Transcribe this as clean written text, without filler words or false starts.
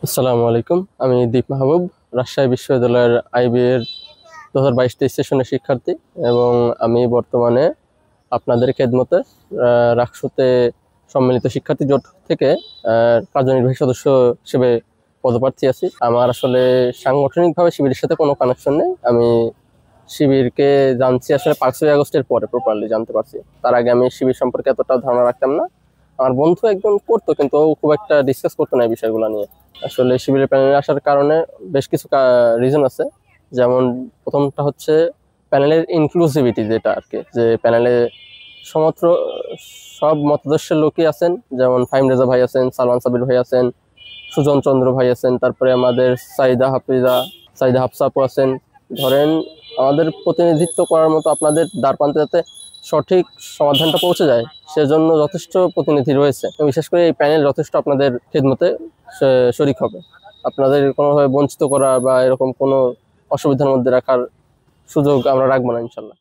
আসসালামু আলাইকুম। আমি দীপ মাহবুব, রাজশাহী বিশ্ববিদ্যালয়ের আইবি এর 2022-23 সেশনের শিক্ষার্থী এবং আমি বর্তমানে আপনাদের খেদমতে রাকসুতে সম্মিলিত শিক্ষার্থী জোট থেকে কার্যনির্বাহী সদস্য হিসেবে পদপ্রার্থী আছি। আমার আসলে সাংগঠনিকভাবে শিবিরের সাথে কোনো কানেকশন নেই। আমি শিবিরকে জানছি আসলে 5ই আগস্টের পরে প্রপারলি জানতে পারছি। তার আগে আমি শিবির সম্পর্কে এতটা ধারণা রাখতাম না। আমার বন্ধু একজন করতো, কিন্তু ও খুব একটা ডিসকাস করতো না এই বিষয়গুলো নিয়ে। আসলে শিবিরের প্যানেলে আসার কারণে বেশ কিছু রিজন আছে। যেমন প্রথমটা হচ্ছে প্যানেলের ইনক্লুসিভিটি, যেটা আর কি, যে প্যানেলে সমস্ত সব মতাদর্শের লোকই আছেন। যেমন ফাহিম রেজা ভাই আছেন, সালমান সাবির ভাই আছেন, সুজন চন্দ্র ভাই আছেন, তারপরে আমাদের সাইদা হাফসা আপু আছেন। ধরেন আমাদের প্রতিনিধিত্ব করার মতো আপনাদের দ্বারপ্রান্তে যাতে সঠিক সমাধানটা পৌঁছে যায় সেজন্য যথেষ্ট প্রতিনিধি রয়েছে। বিশেষ করে এই প্যানেল যথেষ্ট আপনাদের খেদমতে শরিক হবে। আপনাদের কোনোভাবে বঞ্চিত করা বা এরকম কোনো অসুবিধার মধ্যে রাখার সুযোগ আমরা রাখবো না, ইনশাল্লাহ।